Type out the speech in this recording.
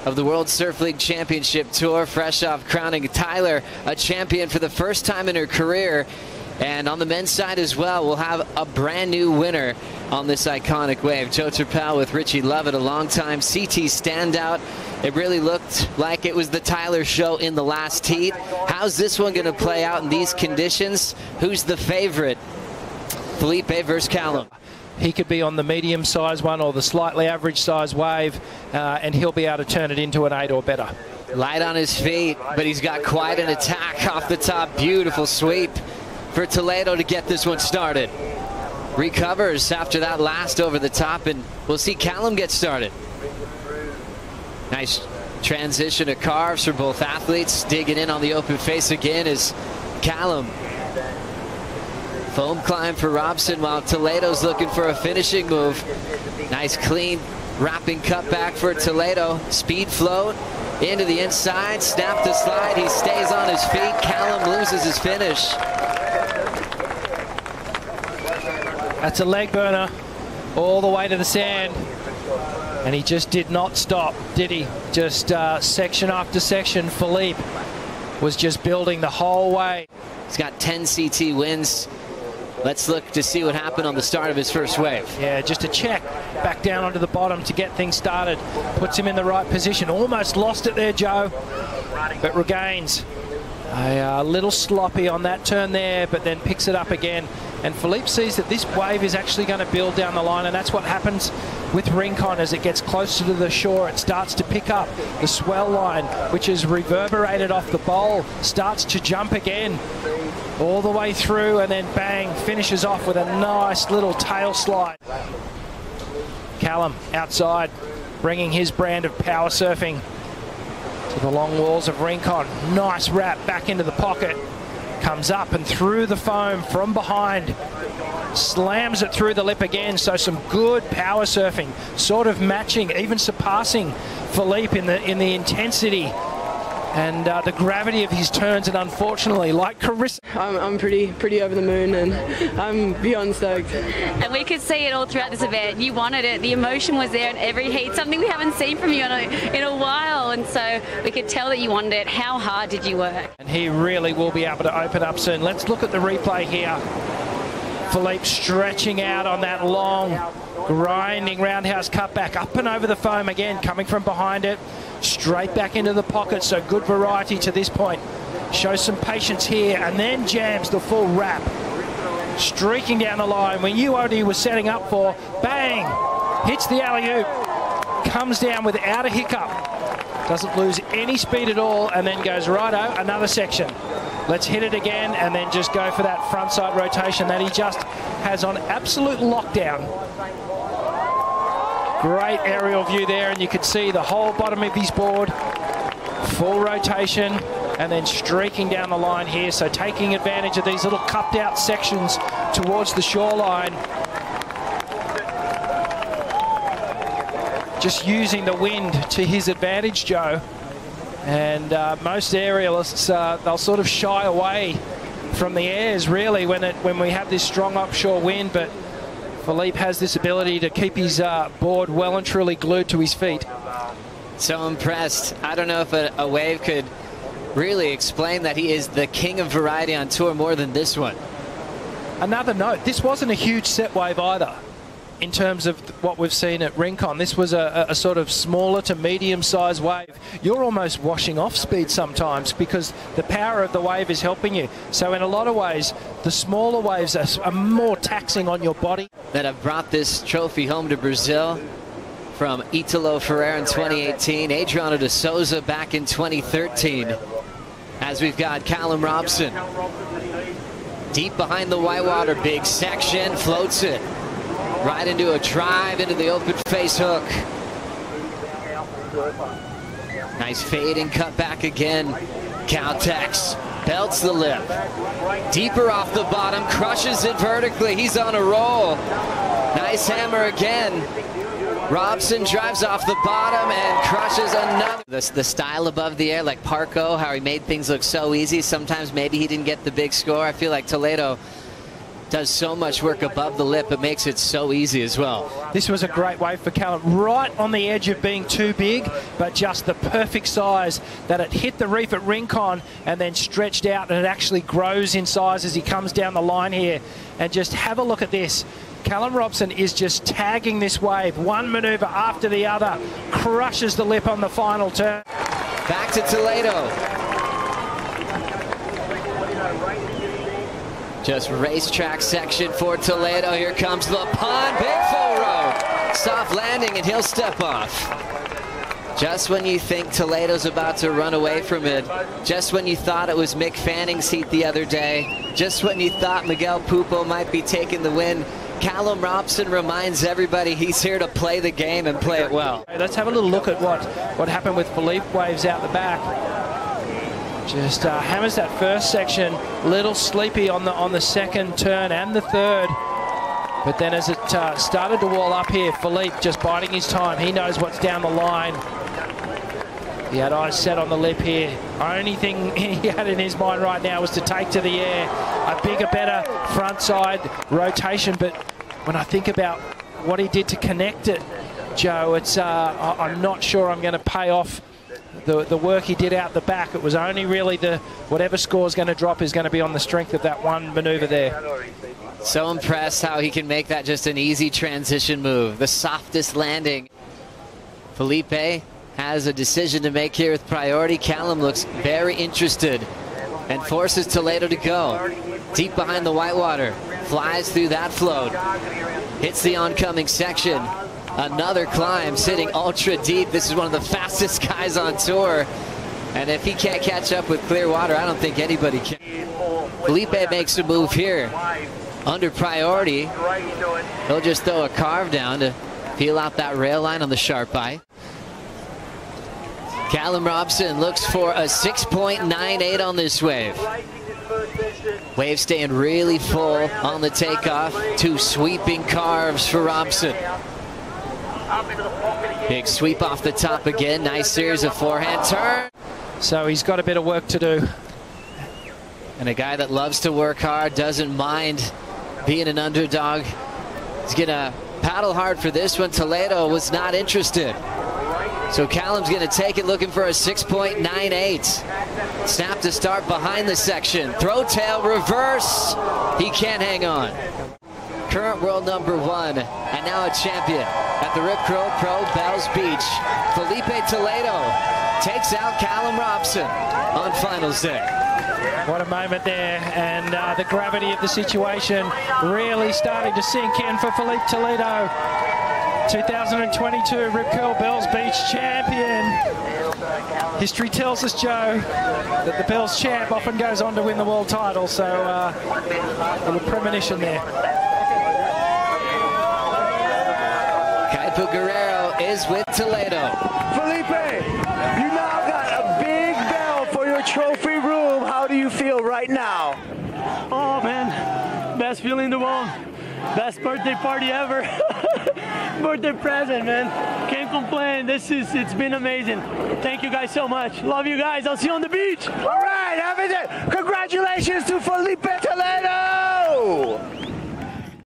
of the World Surf League Championship Tour, fresh off crowning Tyler a champion for the first time in her career. And on the men's side as well, we'll have a brand new winner on this iconic wave. Joe Turpel with Richie Lovett, a longtime CT standout. It really looked like it was the Tyler show in the last heat. How's this one going to play out in these conditions? Who's the favorite? Filipe versus Callum. He could be on the medium-sized one or the slightly average-sized wave, and he'll be able to turn it into an 8 or better. Light on his feet, but he's got quite an attack off the top. Beautiful sweep for Toledo to get this one started. Recovers after that last over the top, and we'll see Callum get started. Nice transition of carves for both athletes. Digging in on the open face again is Callum. Foam climb for Robson while Toledo's looking for a finishing move. Nice clean wrapping cutback for Toledo. Speed float into the inside. Snap to slide. He stays on his feet. Callum loses his finish. That's a leg burner all the way to the sand. And he just did not stop, did he? Just section after section, Filipe was just building the whole way. He's got 10 CT wins. Let's look to see what happened on the start of his first wave. Yeah, just a check back down onto the bottom to get things started. Puts him in the right position. Almost lost it there, Joe, but regains. A little sloppy on that turn there, but then picks it up again. And Filipe sees that this wave is actually going to build down the line, and that's what happens with Rincon as it gets closer to the shore. It starts to pick up the swell line, which is reverberated off the bowl, starts to jump again all the way through, and then bang, finishes off with a nice little tail slide. Callum outside, bringing his brand of power surfing to the long walls of Rincon. Nice wrap back into the pocket. Comes up and through the foam from behind. Slams it through the lip again. So some good power surfing, sort of matching, even surpassing Filipe in the intensity and the gravity of his turns. And unfortunately, like Carissa, I'm pretty over the moon, and I'm beyond stoked. And we could see it all throughout this event. You wanted it. The emotion was there in every heat, something we haven't seen from you in a while. And so we could tell that you wanted it. How hard did you work? And he really will be able to open up soon. Let's look at the replay here. Filipe stretching out on that long, grinding roundhouse cutback, up and over the foam again, coming from behind it, straight back into the pocket. So good variety to this point. Shows some patience here, and then jams the full wrap. Streaking down the line when you what he was setting up for. Bang! Hits the alley-oop. Comes down without a hiccup. Doesn't lose any speed at all, and then goes righto, another section. Let's hit it again, and then just go for that frontside rotation that he just has on absolute lockdown. Great aerial view there, and you can see the whole bottom of his board. Full rotation, and then streaking down the line here. So taking advantage of these little cupped out sections towards the shoreline. Just using the wind to his advantage, Joe. And most aerialists, they'll sort of shy away from the airs, really, when we have this strong offshore wind. But Filipe has this ability to keep his board well and truly glued to his feet. So impressed. I don't know if a wave could really explain that he is the king of variety on tour more than this one. Another note, this wasn't a huge set wave either in terms of what we've seen at Rincon. This was a sort of smaller to medium-sized wave. You're almost washing off speed sometimes because the power of the wave is helping you. So in a lot of ways, the smaller waves are more taxing on your body. That have brought this trophy home to Brazil, from Italo Ferreira in 2018, Adriano de Souza back in 2013. As we've got Callum Robson deep behind the whitewater, big section, floats it right into a drive into the open face hook. Nice fade and cut back again. Caltex belts the lip. Deeper off the bottom, crushes it vertically. He's on a roll. Nice hammer again. Robson drives off the bottom and crushes another. The style above the air, like Parco, how he made things look so easy. Sometimes maybe he didn't get the big score. I feel like Toledo does so much work above the lip. It makes it so easy as well. This was a great wave for Callum, right on the edge of being too big, but just the perfect size that it hit the reef at Rincon and then stretched out, and it actually grows in size as he comes down the line here. And just have a look at this. Callum Robson is just tagging this wave, one manoeuvre after the other, crushes the lip on the final turn. Back to Toledo. Just racetrack section for Toledo. Here comes the pond, big full row. Soft landing and he'll step off. Just when you think Toledo's about to run away from it, just when you thought it was Mick Fanning's heat the other day, just when you thought Miguel Pupo might be taking the win, Callum Robson reminds everybody he's here to play the game and play it well. Let's have a little look at what happened with Filipe waves out the back. Just hammers that first section, little sleepy on the second turn and the third. But then as it started to wall up here, Filipe just biding his time. He knows what's down the line. He had eyes set on the lip here. Only thing he had in his mind right now was to take to the air. A bigger, better front side rotation. But when I think about what he did to connect it, Joe, it's I'm not sure I'm going to pay off the work he did out the back. It was only really whatever score's going to drop is going to be on the strength of that one manoeuvre there. So impressed how he can make that just an easy transition move. The softest landing. Filipe has a decision to make here with priority. Callum looks very interested and forces Toledo to go. Deep behind the whitewater. Flies through that float. Hits the oncoming section. Another climb, sitting ultra deep. This is one of the fastest guys on tour. And if he can't catch up with clear water, I don't think anybody can. Filipe makes a move here. Under priority. He'll just throw a carve down to peel out that rail line on the sharp eye. Callum Robson looks for a 6.98 on this wave. Wave staying really full on the takeoff. Two sweeping carves for Robson. Big sweep off the top again. Nice series of forehand turn. So he's got a bit of work to do. And a guy that loves to work hard, doesn't mind being an underdog. He's going to paddle hard for this one. Toledo was not interested. So Callum's going to take it, looking for a 6.98. Snap to start behind the section. Throw tail reverse. He can't hang on. Current world number one and now a champion at the Rip Curl Pro Bells Beach. Filipe Toledo takes out Callum Robson on finals day. What a moment there, and the gravity of the situation really starting to sink in for Filipe Toledo. 2022 Rip Curl Bells Beach champion. History tells us, Joe, that the Bells champ often goes on to win the world title, so a little premonition there. Kaipu Guerrero is with Toledo. Filipe, you now got a big bell for your trophy room. How do you feel right now? Oh man, best feeling in the world. Best birthday party ever. Birthday present, man. Can't complain. It's been amazing. Thank you guys so much. Love you guys. I'll see you on the beach. All right, have it. Congratulations to Filipe Toledo.